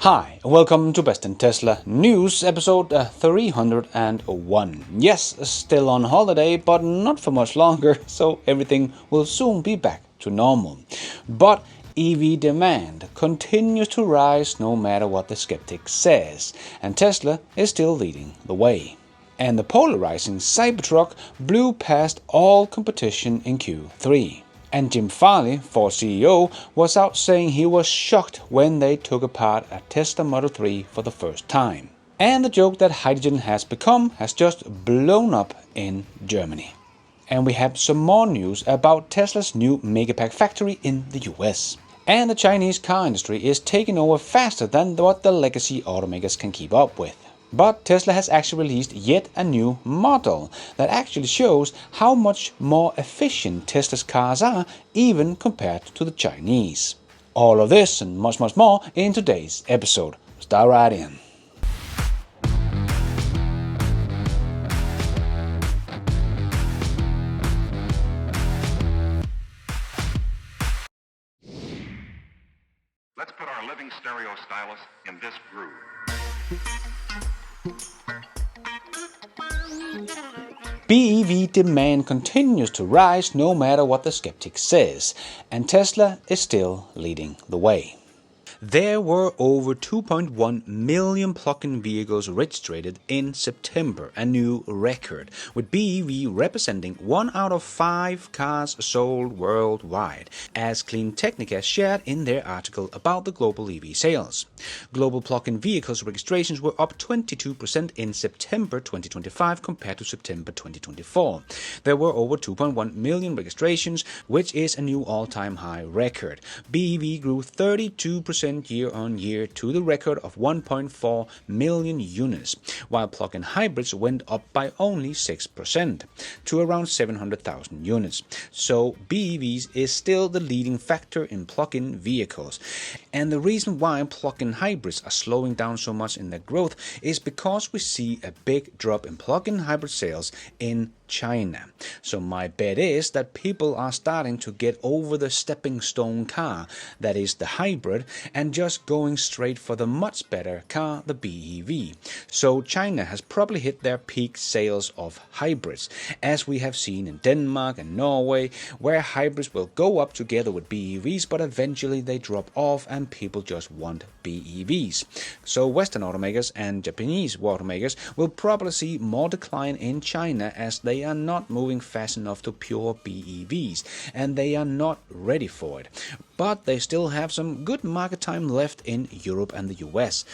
Hi, and welcome to Best in Tesla News, episode 301. Yes, still on holiday, but not for much longer, so everything will soon be back to normal. But EV demand continues to rise no matter what the skeptic says, and Tesla is still leading the way. And the polarizing Cybertruck blew past all competition in Q3. And Jim Farley, Ford CEO, was out saying he was shocked when they took apart a Tesla Model 3 for the first time. And the joke that hydrogen has become has just blown up in Germany. And we have some more news about Tesla's new Megapack factory in the US. And the Chinese car industry is taking over faster than what the legacy automakers can keep up with. But Tesla has actually released yet a new model that actually shows how much more efficient Tesla's cars are, even compared to the Chinese. All of this and much more in today's episode. Let's dive right in. Let's put our living stereo stylus in this groove. BEV demand continues to rise no matter what the skeptic says, and Tesla is still leading the way. There were over 2.1 million plug-in vehicles registered in September, a new record, with BEV representing 1 out of 5 cars sold worldwide, as Clean Technica shared in their article about the global EV sales. Global plug-in vehicles registrations were up 22% in September 2025 compared to September 2024. There were over 2.1 million registrations, which is a new all-time high record. BEV grew 32% year-on-year to the record of 1.4 million units, while plug-in hybrids went up by only 6% to around 700,000 units. So BEVs is still the leading factor in plug-in vehicles. And the reason why plug-in hybrids are slowing down so much in their growth is because we see a big drop in plug-in hybrid sales in China. So my bet is that people are starting to get over the stepping stone car, that is the hybrid, and just going straight for the much better car, the BEV. So China has probably hit their peak sales of hybrids, as we have seen in Denmark and Norway, where hybrids will go up together with BEVs, but eventually they drop off and people just want BEVs. So Western automakers and Japanese automakers will probably see more decline in China, as they are not moving fast enough to pure BEVs, and they are not ready for it. But they still have some good market time left in Europe and the US.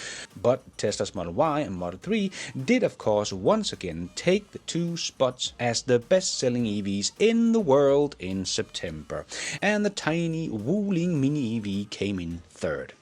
But Tesla's Model Y and Model 3 did of course once again take the 2 spots as the best-selling EVs in the world in September. And the tiny Wuling Mini EV came in third.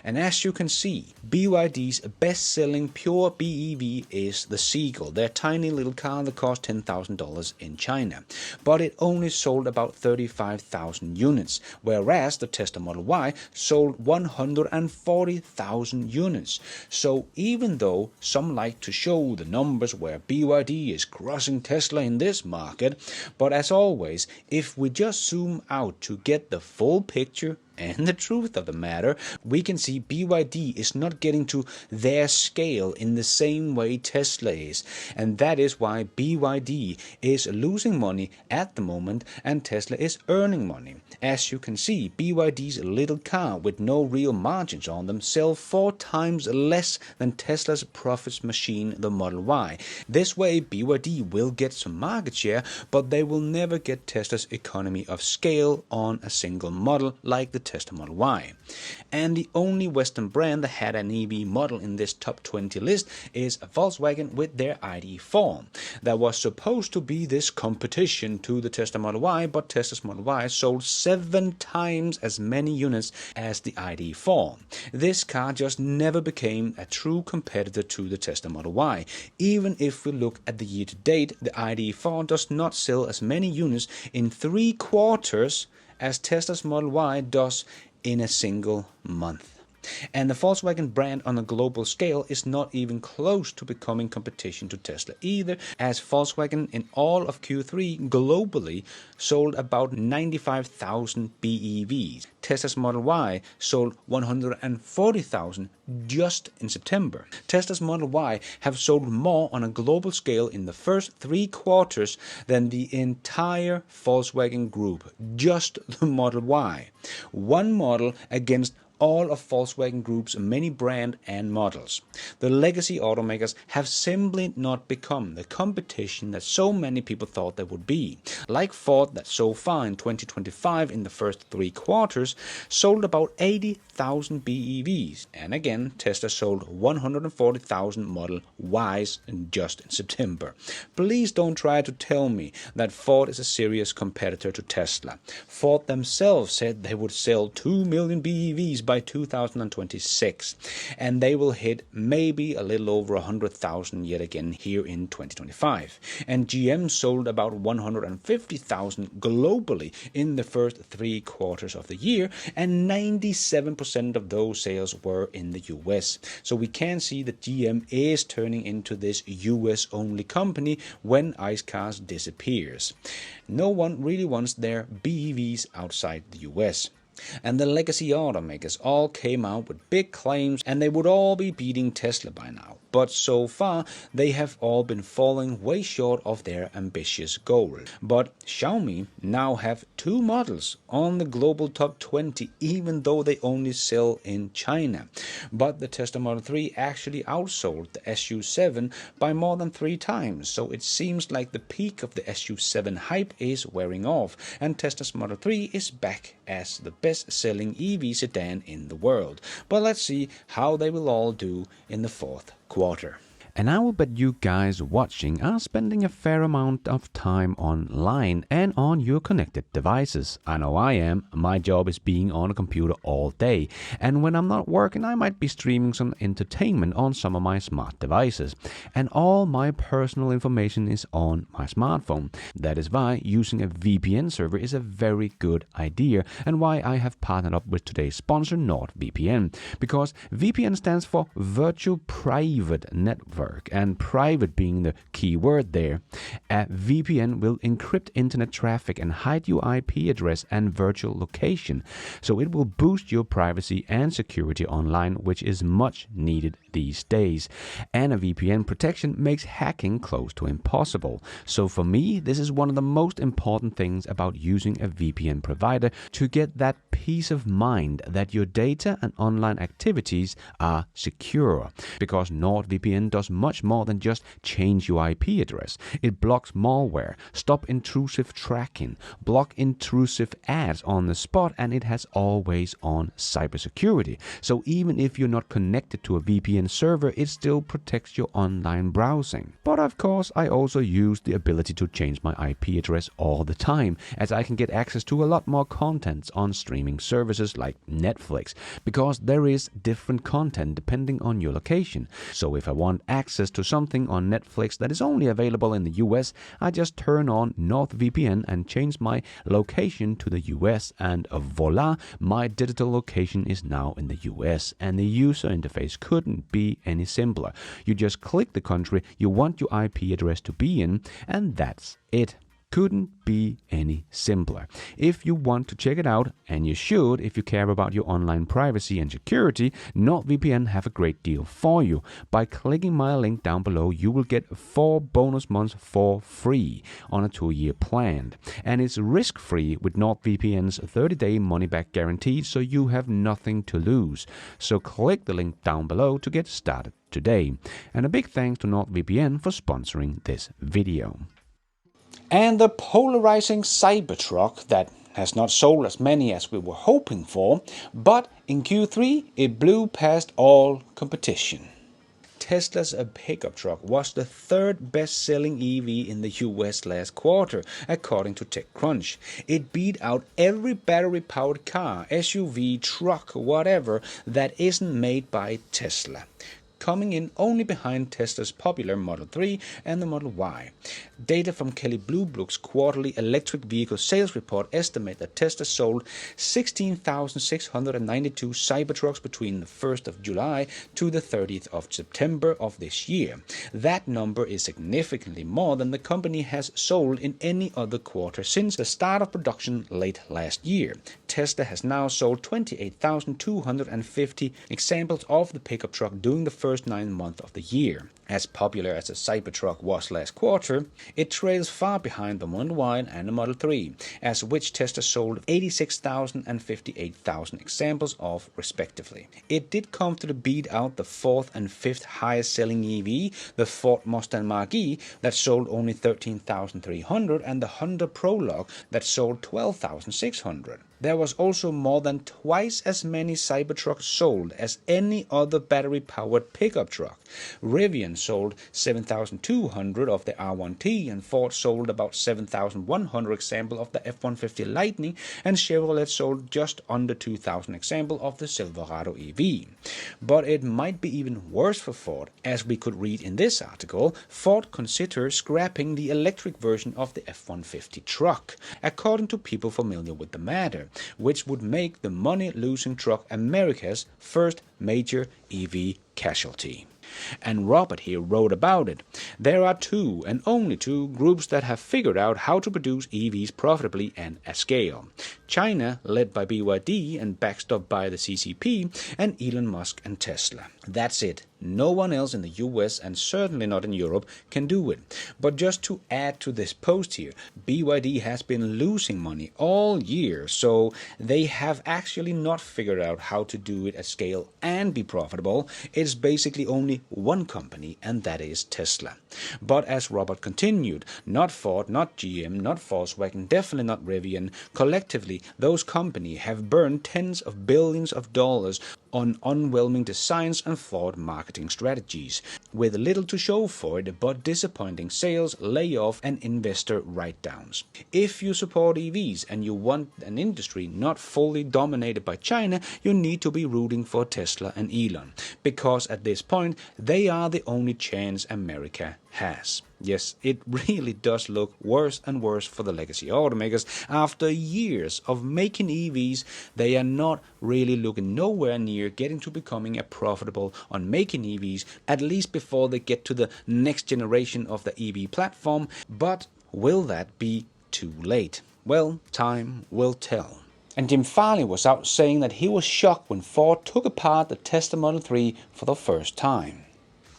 And as you can see, BYD's best-selling pure BEV is the Seagull, their tiny little car that cost $10,000 in China. But it only sold about 35,000 units, whereas the Tesla Model Y sold 140,000 units. So even though some like to show the numbers where BYD is crossing Tesla in this market, but as always, if we just zoom out to get the full picture and the truth of the matter, we can see BYD is not getting to their scale in the same way Tesla is. And that is why BYD is losing money at the moment and Tesla is earning money. As you can see, BYD's little car with no real margins on them sell 4 times less than Tesla's profits machine, the Model Y. This way BYD will get some market share, but they will never get Tesla's economy of scale on a single model like the Tesla Model Y. And the only Western brand that had an EV model in this top 20 list is Volkswagen with their ID.4. That was supposed to be this competition to the Tesla Model Y, but Tesla's Model Y sold 7 times as many units as the ID.4. This car just never became a true competitor to the Tesla Model Y. Even if we look at the year to date, the ID.4 does not sell as many units in 3 quarters as Tesla's Model Y does in a single month. And the Volkswagen brand on a global scale is not even close to becoming competition to Tesla either, as Volkswagen in all of Q3 globally sold about 95,000 BEVs. Tesla's Model Y sold 140,000 just in September. Tesla's Model Y have sold more on a global scale in the first 3 quarters than the entire Volkswagen group, just the Model Y. One model against all of Volkswagen Group's many brand and models. The legacy automakers have simply not become the competition that so many people thought they would be. Like Ford, that so far in 2025 in the first 3 quarters sold about 80,000 BEVs, and again Tesla sold 140,000 Model Ys just in September. Please don't try to tell me that Ford is a serious competitor to Tesla. Ford themselves said they would sell 2 million BEVs by 2026, and they will hit maybe a little over 100,000 yet again here in 2025. And GM sold about 150,000 globally in the first 3 quarters of the year, and 97% of those sales were in the US. So we can see that GM is turning into this US only company when ICE cars disappears. No one really wants their BEVs outside the US. And the legacy automakers all came out with big claims, and they would all be beating Tesla by now. But so far, they have all been falling way short of their ambitious goal. But Xiaomi now have 2 models on the global top 20, even though they only sell in China. But the Tesla Model 3 actually outsold the SU7 by more than 3 times, so it seems like the peak of the SU7 hype is wearing off, and Tesla's Model 3 is back as the best-selling EV sedan in the world. But let's see how they will all do in the 4th quarter. And I will bet you guys watching are spending a fair amount of time online and on your connected devices. I know I am. My job is being on a computer all day. And when I'm not working, I might be streaming some entertainment on some of my smart devices. And all my personal information is on my smartphone. That is why using a VPN server is a very good idea, and why I have partnered up with today's sponsor, NordVPN. Because VPN stands for Virtual Private Network, and private being the key word there. A VPN will encrypt internet traffic and hide your IP address and virtual location, so it will boost your privacy and security online, which is much needed these days. And a VPN protection makes hacking close to impossible. So for me, this is one of the most important things about using a VPN provider, to get that peace of mind that your data and online activities are secure. Because NordVPN does much more than just change your IP address. It blocks malware, stop intrusive tracking, block intrusive ads on the spot, and it has always on cybersecurity. So even if you're not connected to a VPN server, it still protects your online browsing. But of course, I also use the ability to change my IP address all the time, as I can get access to a lot more content on streaming services like Netflix, because there is different content depending on your location. So if I want access to something on Netflix that is only available in the US, I just turn on NordVPN and change my location to the US, and voila, my digital location is now in the US, and the user interface couldn't be any simpler. You just click the country you want your IP address to be in, and that's it. Couldn't be any simpler. If you want to check it out, and you should if you care about your online privacy and security, NordVPN have a great deal for you. By clicking my link down below, you will get 4 bonus months for free on a 2-year plan. And it's risk-free with NordVPN's 30-day money-back guarantee, so you have nothing to lose. So click the link down below to get started today. And a big thanks to NordVPN for sponsoring this video. And the polarizing Cybertruck that has not sold as many as we were hoping for, but in Q3 it blew past all competition. Tesla's pickup truck was the 3rd best-selling EV in the US last quarter, according to TechCrunch. It beat out every battery-powered car, SUV, truck, whatever, that isn't made by Tesla. coming in only behind Tesla's popular Model 3 and the Model Y. Data from Kelley Blue Book's quarterly electric vehicle sales report estimate that Tesla sold 16,692 Cybertrucks between the 1st of July to the 30th of September of this year. That number is significantly more than the company has sold in any other quarter since the start of production late last year. Tesla has now sold 28,250 examples of the pickup truck during the first 9 months of the year. As popular as the Cybertruck was last quarter, it trails far behind the Model Y and the Model 3, as which Tesla sold 86,000 and 58,000 examples of respectively. It did comfortably beat out the 4th and 5th highest selling EV, the Ford Mustang Mach-E, that sold only 13,300, and the Honda Prologue that sold 12,600. There was also more than twice as many Cybertrucks sold as any other battery-powered pickup truck. Rivian sold 7,200 of the R1T, and Ford sold about 7,100 examples of the F-150 Lightning, and Chevrolet sold just under 2,000 examples of the Silverado EV. But it might be even worse for Ford. As we could read in this article, Ford considers scrapping the electric version of the F-150 truck, according to people familiar with the matter, which would make the money-losing truck America's first major EV casualty. And Robert here wrote about it. There are two, and only two, groups that have figured out how to produce EVs profitably and at scale. China, led by BYD and backstopped by the CCP, and Elon Musk and Tesla. That's it. No one else in the US, and certainly not in Europe, can do it. But just to add to this post here, BYD has been losing money all year, so they have actually not figured out how to do it at scale and be profitable. It's basically only one company, and that is Tesla. But as Robert continued, not Ford, not GM, not Volkswagen, definitely not Rivian. Collectively, those companies have burned tens of billions of dollars on unwhelming designs and flawed marketing strategies, with little to show for it but disappointing sales, layoff, and investor write-downs. If you support EVs and you want an industry not fully dominated by China, you need to be rooting for Tesla and Elon, because at this point they are the only chance America has. Yes, it really does look worse and worse for the legacy automakers. After years of making EVs, they are not really looking nowhere near getting to becoming a profitable on making EVs, at least before they get to the next generation of the EV platform. But will that be too late? Well, time will tell. And Jim Farley was out saying that he was shocked when Ford took apart the Tesla Model 3 for the first time.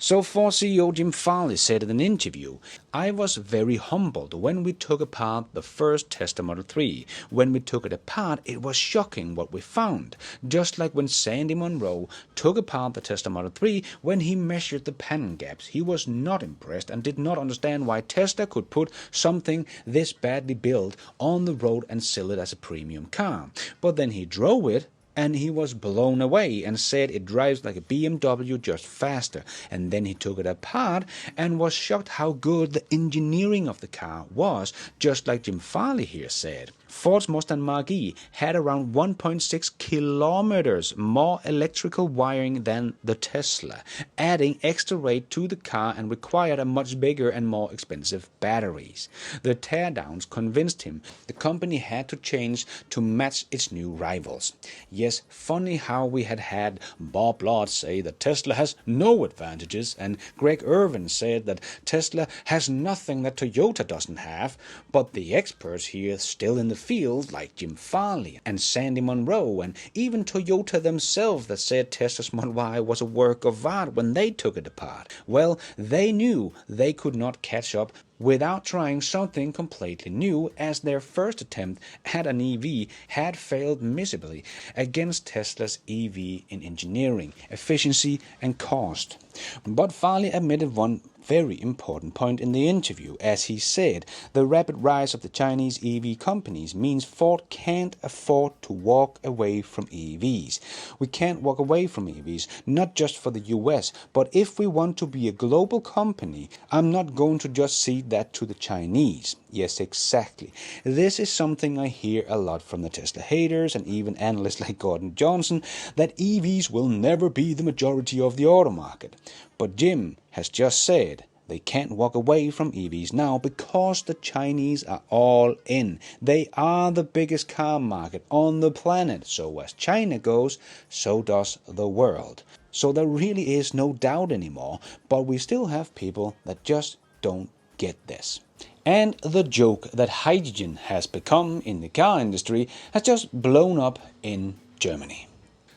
So Ford CEO Jim Farley said in an interview, "I was very humbled when we took apart the first Tesla Model 3. When we took it apart, it was shocking what we found. Just like when Sandy Munro took apart the Tesla Model 3, when he measured the panel gaps, he was not impressed and did not understand why Tesla could put something this badly built on the road and sell it as a premium car. But then he drove it, and he was blown away and said it drives like a BMW, just faster. And then he took it apart and was shocked how good the engineering of the car was, just like Jim Farley here said. Ford's Mustang Mach-E had around 1.6 kilometers more electrical wiring than the Tesla, adding extra weight to the car and required a much bigger and more expensive batteries. The teardowns convinced him the company had to change to match its new rivals. Yes, funny how we had Bob Lott say that Tesla has no advantages, and Greg Irvin said that Tesla has nothing that Toyota doesn't have, but the experts here still in the field, like Jim Farley and Sandy Munro, and even Toyota themselves, that said Tesla's Model Y was a work of art when they took it apart. Well, they knew they could not catch up without trying something completely new, as their first attempt at an EV had failed miserably against Tesla's EV in engineering, efficiency, and cost. But Farley admitted one very important point in the interview, as he said the rapid rise of the Chinese EV companies means Ford can't afford to walk away from EVs. We can't walk away from EVs, not just for the US, but if we want to be a global company, I'm not going to just cede that to the Chinese. Yes, exactly. This is something I hear a lot from the Tesla haters and even analysts like Gordon Johnson, that EVs will never be the majority of the auto market. But Jim has just said they can't walk away from EVs now because the Chinese are all in. They are the biggest car market on the planet. So as China goes, so does the world. So there really is no doubt anymore, but we still have people that just don't get this. And the joke that hydrogen has become in the car industry has just blown up in Germany.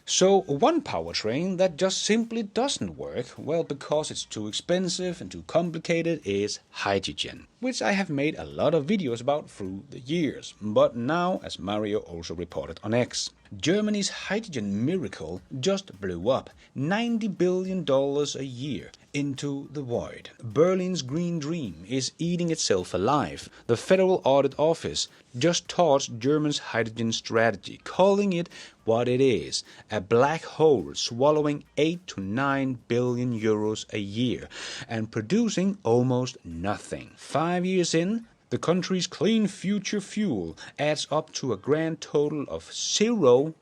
So one powertrain that just simply doesn't work, well, because it's too expensive and too complicated, is hydrogen, which I have made a lot of videos about through the years. But now, as Mario also reported on X, Germany's hydrogen miracle just blew up $90 billion a year into the void. Berlin's green dream is eating itself alive. The Federal Audit Office just torched Germany's hydrogen strategy, calling it what it is, a black hole swallowing 8 to 9 billion euros a year and producing almost nothing. 5 years in, the country's clean future fuel adds up to a grand total of 0.16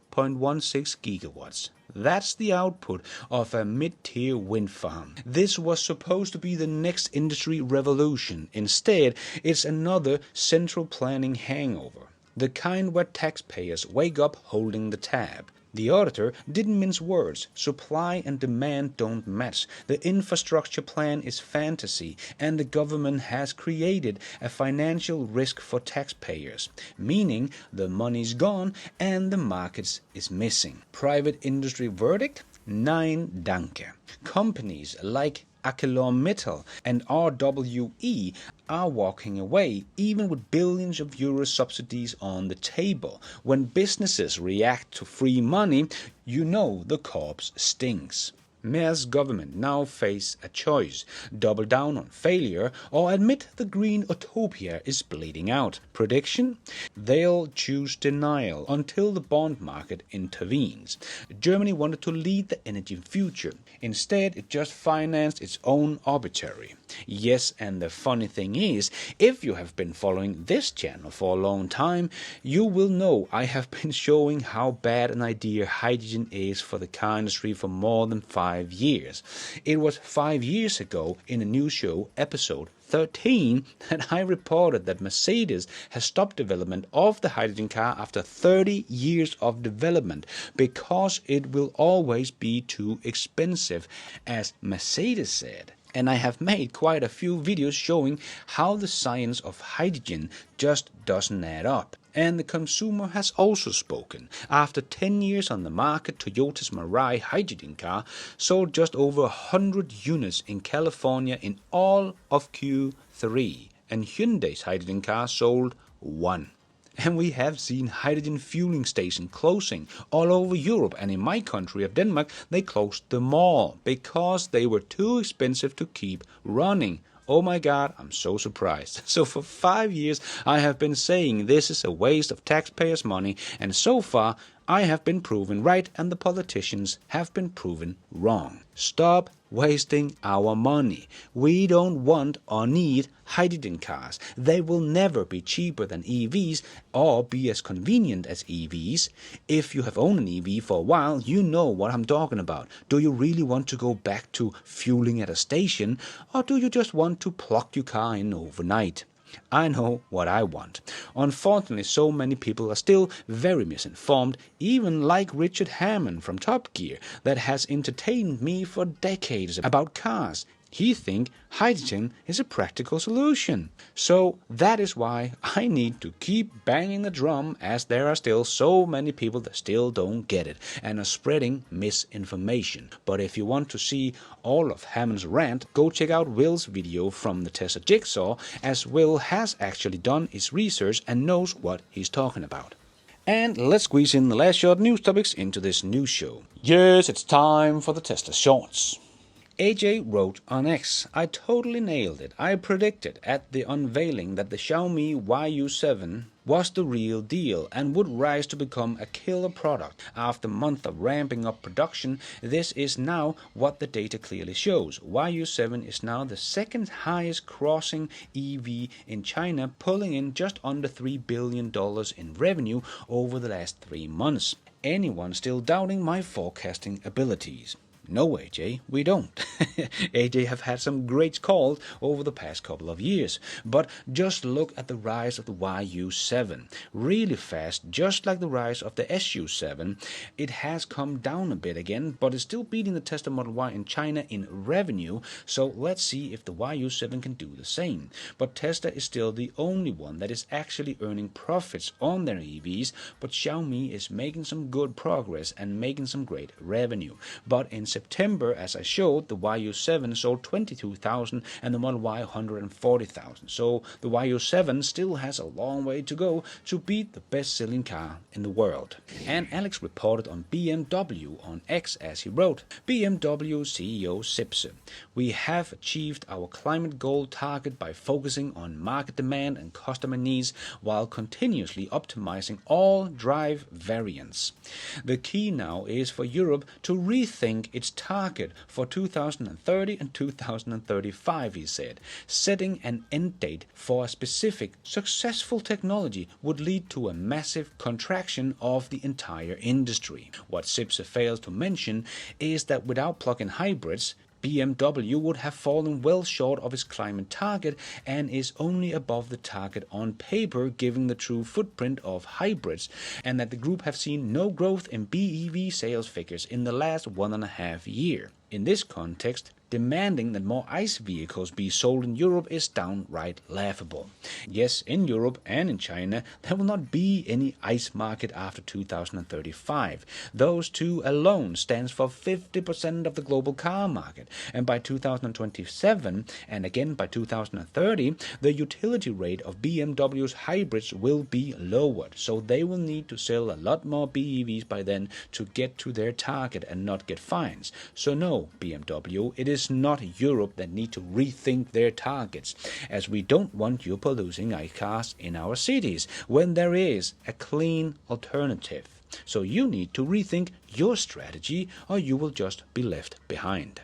gigawatts. That's the output of a mid-tier wind farm. This was supposed to be the next industry revolution. Instead, it's another central planning hangover, the kind where taxpayers wake up holding the tab. The auditor didn't mince words. Supply and demand don't match. The infrastructure plan is fantasy, and the government has created a financial risk for taxpayers, meaning the money's gone and the markets is missing. Private industry verdict? Nein, danke. Companies like ArcelorMittal and RWE are walking away, even with billions of euro subsidies on the table. When businesses react to free money, you know the corpse stinks. Mayor's government now face a choice: double down on failure or admit the green utopia is bleeding out. Prediction? They'll choose denial until the bond market intervenes. Germany wanted to lead the energy future. Instead, it just financed its own arbitrary. Yes, and the funny thing is, if you have been following this channel for a long time, you will know I have been showing how bad an idea hydrogen is for the car industry for more than 5 years. It was 5 years ago in a news show, episode 13, that I reported that Mercedes has stopped development of the hydrogen car after 30 years of development because it will always be too expensive, as Mercedes said. And I have made quite a few videos showing how the science of hydrogen just doesn't add up. And the consumer has also spoken. After 10 years on the market, Toyota's Mirai hydrogen car sold just over 100 units in California in all of Q3, and Hyundai's hydrogen car sold 1. And we have seen hydrogen fueling stations closing all over Europe, and in my country of Denmark, they closed them all because they were too expensive to keep running. Oh my God, I'm so surprised. So for 5 years, I have been saying this is a waste of taxpayers' money, and so far, I have been proven right and the politicians have been proven wrong. Stop wasting our money. We don't want or need hydrogen cars. They will never be cheaper than EVs or be as convenient as EVs. If you have owned an EV for a while, you know what I'm talking about. Do you really want to go back to fueling at a station, or do you just want to plug your car in overnight? I know what I want. Unfortunately, so many people are still very misinformed, even like Richard Hammond from Top Gear, that has entertained me for decades about cars. He thinks hydrogen is a practical solution. So that is why I need to keep banging the drum, as there are still so many people that still don't get it and are spreading misinformation. But if you want to see all of Hammond's rant, go check out Will's video from the Tesla Jigsaw, as Will has actually done his research and knows what he's talking about. And let's squeeze in the last short news topics into this news show. Yes, it's time for the Tesla Shorts. AJ wrote on X, "I totally nailed it. I predicted at the unveiling that the Xiaomi YU7 was the real deal and would rise to become a killer product. After months of ramping up production, this is now what the data clearly shows. YU7 is now the second highest crossing EV in China, pulling in just under $3 billion in revenue over the last 3 months. Anyone still doubting my forecasting abilities?" No, AJ, we don't. AJ have had some great calls over the past couple of years, but just look at the rise of the YU7. Really fast, just like the rise of the SU7. It has come down a bit again, but it's still beating the Tesla Model Y in China in revenue, so let's see if the YU7 can do the same. But Tesla is still the only one that is actually earning profits on their EVs, but Xiaomi is making some good progress and making some great revenue. But in September, as I showed, the YU7 sold 22,000 and the Model Y 140,000. So the YU7 still has a long way to go to beat the best-selling car in the world. And Alex reported on BMW on X as he wrote, BMW CEO Zipse, "We have achieved our climate goal target by focusing on market demand and customer needs while continuously optimizing all drive variants. The key now is for Europe to rethink its target for 2030 and 2035, he said. Setting an end date for a specific successful technology would lead to a massive contraction of the entire industry. What Zipse fails to mention is that without plug-in hybrids, BMW would have fallen well short of its climate target and is only above the target on paper given the true footprint of hybrids, and that the group have seen no growth in BEV sales figures in the last 1.5 years. In this context, demanding that more ICE vehicles be sold in Europe is downright laughable. Yes, in Europe and in China, there will not be any ICE market after 2035. Those two alone stands for 50% of the global car market. And by 2027, and again by 2030, the utility rate of BMW's hybrids will be lowered. So they will need to sell a lot more BEVs by then to get to their target and not get fines. So no, BMW, it is not Europe that need to rethink their targets, as we don't want you polluting ICE cars in our cities when there is a clean alternative. So you need to rethink your strategy or you will just be left behind.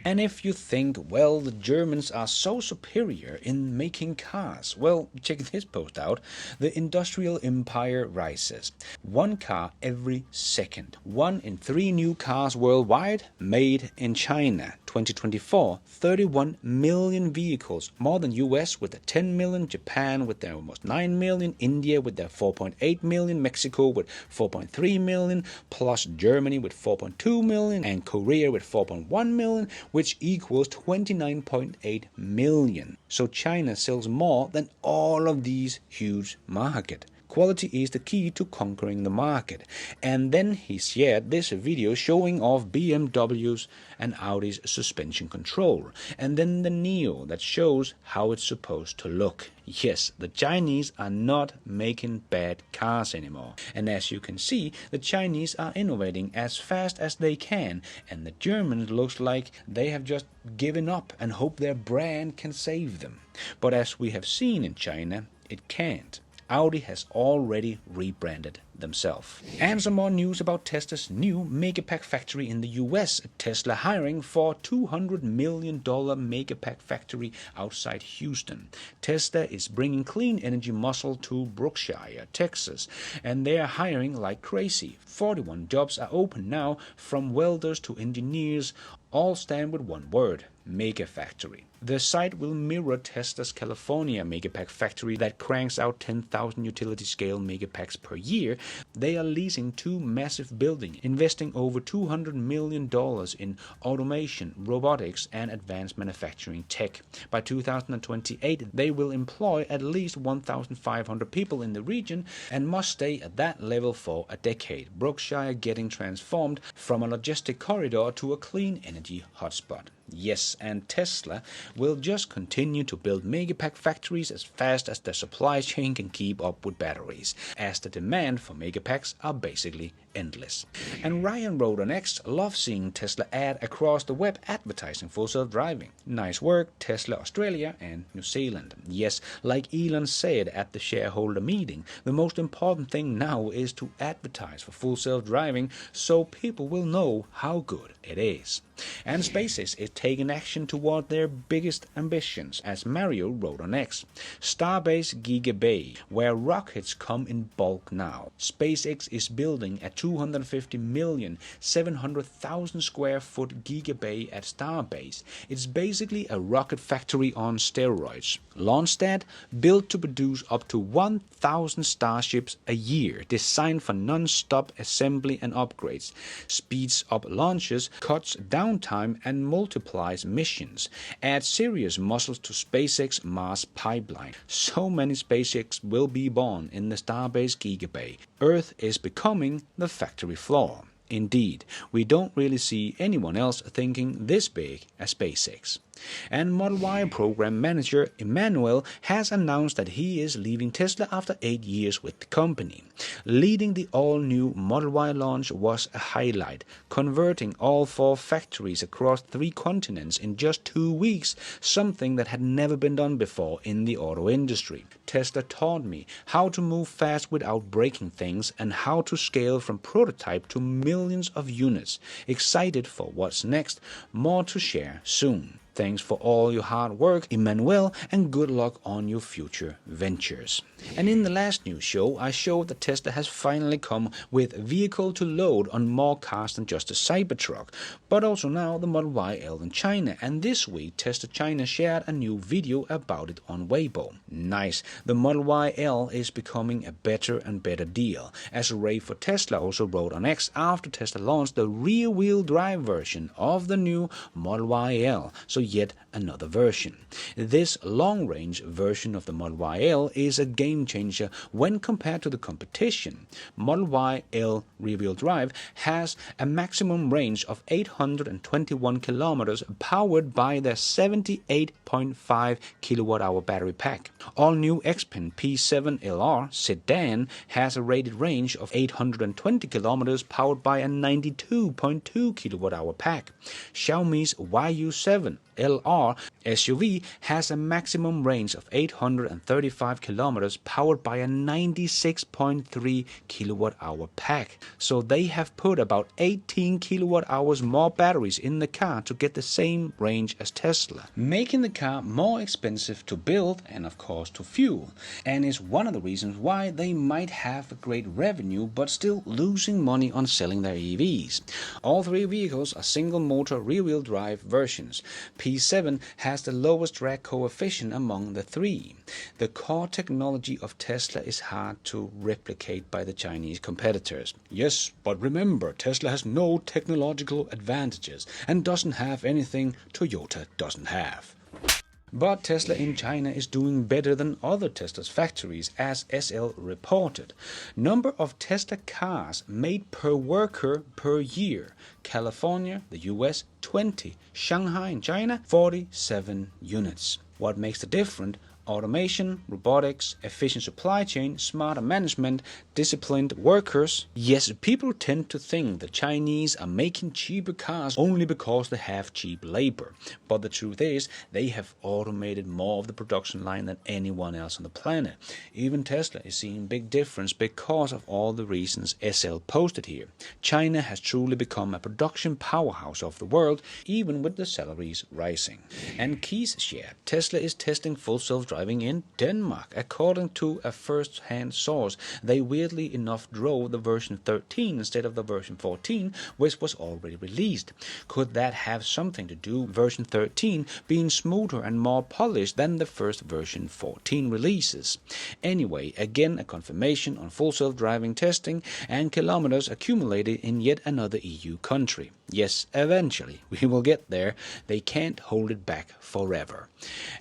And if you think, well, the Germans are so superior in making cars, well, check this post out. The industrial empire rises. 1 car every second. 1 in 3 new cars worldwide made in China. 2024, 31 million vehicles, more than US with their 10 million, Japan with their almost 9 million, India with their 4.8 million, Mexico with 4.3 million, plus Germany with 4.2 million, and Korea with 4.1 million, which equals 29.8 million. So China sells more than all of these huge markets. Quality is the key to conquering the market. And then he shared this video showing off BMW's and Audi's suspension control. And then the Neo that shows how it's supposed to look. Yes, the Chinese are not making bad cars anymore. And as you can see, the Chinese are innovating as fast as they can. And the Germans looks like they have just given up and hope their brand can save them. But as we have seen in China, it can't. Audi has already rebranded themselves. And some more news about Tesla's new Megapack factory in the US. Tesla hiring for $200 million Megapack factory outside Houston. Tesla is bringing clean energy muscle to Brookshire, Texas, and they are hiring like crazy. 41 jobs are open now, from welders to engineers, all stand with one word: Mega Factory. The site will mirror Tesla's California Megapack factory that cranks out 10,000 utility-scale Megapacks per year. They are leasing 2 massive buildings, investing over $200 million in automation, robotics, and advanced manufacturing tech. By 2028, they will employ at least 1,500 people in the region and must stay at that level for a decade. Brookshire getting transformed from a logistic corridor to a clean energy hotspot. Yes, and Tesla will just continue to build Megapack factories as fast as their supply chain can keep up with batteries, as the demand for Megapacks are basically endless. And Ryan wrote on X, love seeing Tesla ad across the web advertising full self-driving. Nice work, Tesla Australia and New Zealand. Yes, like Elon said at the shareholder meeting, the most important thing now is to advertise for full self-driving so people will know how good it is. And SpaceX is taking action toward their biggest ambitions, as Mario wrote on X. Starbase Giga Bay, where rockets come in bulk now. SpaceX is building a 250,700,000 square foot Giga Bay at Starbase. It's basically a rocket factory on steroids. Launchpad, built to produce up to 1,000 Starships a year, designed for non-stop assembly and upgrades. Speeds up launches, cuts downtime and multiplies missions. Adds serious muscles to SpaceX Mars pipeline. So many SpaceX will be born in the Starbase Giga Bay. Earth is becoming the factory floor. Indeed, we don't really see anyone else thinking this big as SpaceX. And Model Y program manager Emmanuel has announced that he is leaving Tesla after 8 years with the company. Leading the all-new Model Y launch was a highlight, converting all 4 factories across 3 continents in just 2 weeks, something that had never been done before in the auto industry. Tesla taught me how to move fast without breaking things and how to scale from prototype to millions of units. Excited for what's next, more to share soon. Thanks for all your hard work, Emmanuel, and good luck on your future ventures. And in the last news show, I showed that Tesla has finally come with vehicle to load on more cars than just a Cybertruck, but also now the Model Y L in China. And this week, Tesla China shared a new video about it on Weibo. Nice, the Model Y L is becoming a better and better deal. As Ray for Tesla also wrote on X after Tesla launched the rear-wheel drive version of the new Model Y L. So yet another version. This long-range version of the Model Y L is a game changer when compared to the competition. Model Y L rear-wheel drive has a maximum range of 821 kilometers powered by the 78.5 kilowatt-hour battery pack. All-new Xpeng P7 LR sedan has a rated range of 820 kilometers powered by a 92.2 kilowatt-hour pack. Xiaomi's YU7 LR SUV has a maximum range of 835 kilometers powered by a 96.3 kilowatt-hour pack. So they have put about 18 kilowatt-hours more batteries in the car to get the same range as Tesla, making the car more expensive to build and of course to fuel, and is one of the reasons why they might have a great revenue but still losing money on selling their EVs. All 3 vehicles are single motor rear-wheel drive versions. P7 has the lowest drag coefficient among the 3. The core technology of Tesla is hard to replicate by the Chinese competitors. Yes, but remember, Tesla has no technological advantages and doesn't have anything Toyota doesn't have. But Tesla in China is doing better than other Tesla's factories, as SL reported. Number of Tesla cars made per worker per year. California, the US, 20. Shanghai in China, 47 units. What makes the difference? Automation, robotics, efficient supply chain, smarter management, disciplined workers. Yes, people tend to think the Chinese are making cheaper cars only because they have cheap labor. But the truth is, they have automated more of the production line than anyone else on the planet. Even Tesla is seeing big difference because of all the reasons SL posted here. China has truly become a production powerhouse of the world, even with the salaries rising. And Keys shared, Tesla is testing full self-driving in Denmark. According to a first-hand source, they weirdly enough drove the version 13 instead of the version 14, which was already released. Could that have something to do with version 13 being smoother and more polished than the first version 14 releases? Anyway, again a confirmation on full self-driving testing and kilometers accumulated in yet another EU country. Yes, eventually we will get there. They can't hold it back forever.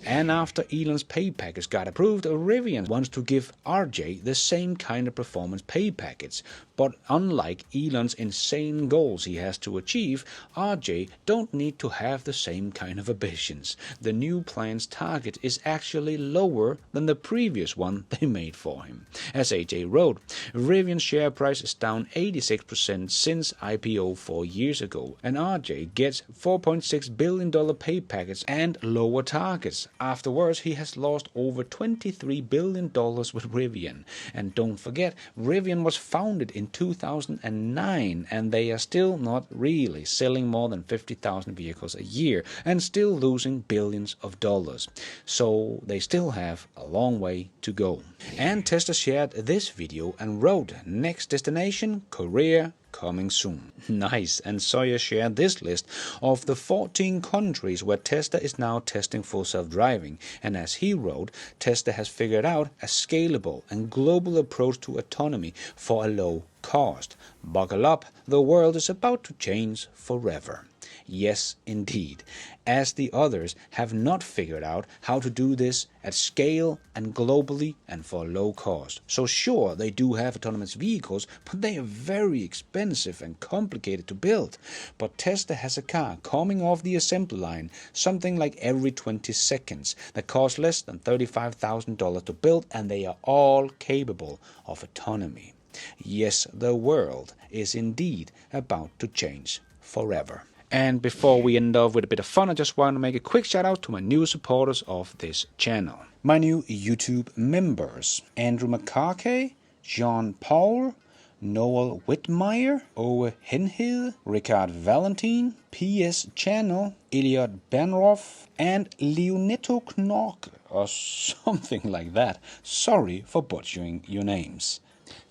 And after Elon's pay package got approved, Rivian wants to give RJ the same kind of performance pay package. But unlike Elon's insane goals he has to achieve, RJ don't need to have the same kind of ambitions. The new plan's target is actually lower than the previous one they made for him. As AJ wrote, Rivian's share price is down 86% since IPO 4 years ago, and RJ gets $4.6 billion pay package and lower targets. Afterwards, he has lost over $23 billion with Rivian. And don't forget, Rivian was founded in 2009, and they are still not really selling more than 50,000 vehicles a year and still losing billions of dollars. So they still have a long way to go. And Tesla shared this video and wrote, next destination, Korea, coming soon. Nice. And Sawyer shared this list of the 14 countries where Tesla is now testing full self-driving. And as he wrote, Tesla has figured out a scalable and global approach to autonomy for a low cost. Buckle up, the world is about to change forever. Yes, indeed, as the others have not figured out how to do this at scale and globally and for low cost. So sure, they do have autonomous vehicles, but they are very expensive and complicated to build. But Tesla has a car coming off the assembly line, something like every 20 seconds, that costs less than $35,000 to build, and they are all capable of autonomy. Yes, the world is indeed about to change forever. And before we end off with a bit of fun, I just want to make a quick shout out to my new supporters of this channel. My new YouTube members: Andrew McCarkey, Jean Paul, Noel Whitmire, Ove Henhede, Ricard Valentin, PS Channel, Elliot Benroff, and Leonetto Knorke, or something like that. Sorry for butchering your names.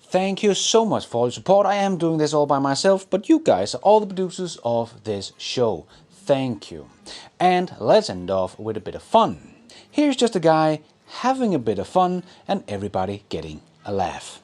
Thank you so much for all your support. I am doing this all by myself, but you guys are all the producers of this show. Thank you. And let's end off with a bit of fun. Here's just a guy having a bit of fun and everybody getting a laugh.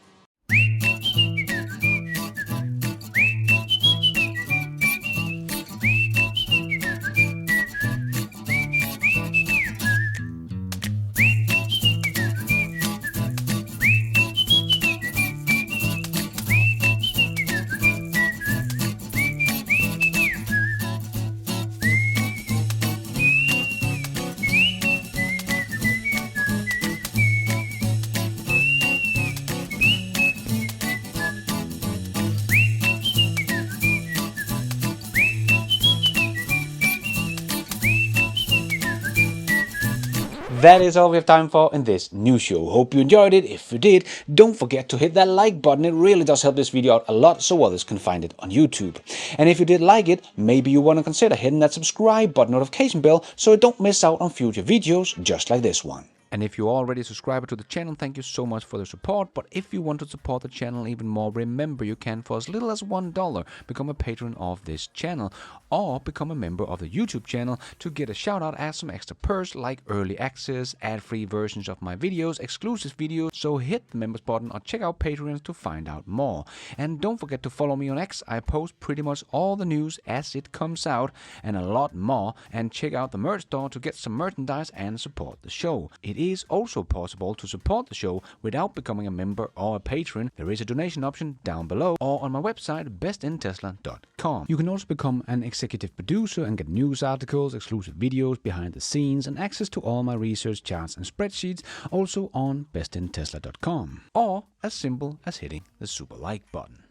That is all we have time for in this new show. Hope you enjoyed it. If you did, don't forget to hit that like button. It really does help this video out a lot so others can find it on YouTube. And if you did like it, maybe you want to consider hitting that subscribe button, notification bell, so you don't miss out on future videos just like this one. And if you're already a subscriber to the channel, thank you so much for the support. But if you want to support the channel even more, remember you can, for as little as $1, become a patron of this channel, or become a member of the YouTube channel to get a shout out as some extra perks like early access, ad-free versions of my videos, exclusive videos. So hit the members button or check out Patreon to find out more. And don't forget to follow me on X. I post pretty much all the news as it comes out and a lot more. And check out the merch store to get some merchandise and support the show. It is also possible to support the show without becoming a member or a patron. There is a donation option down below or on my website bestintesla.com. You can also become an executive producer and get news articles, exclusive videos, behind the scenes, and access to all my research charts and spreadsheets also on bestintesla.com, or as simple as hitting the super like button.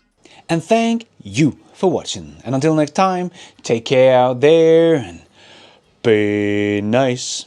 And thank you for watching. And until next time, take care out there and be nice.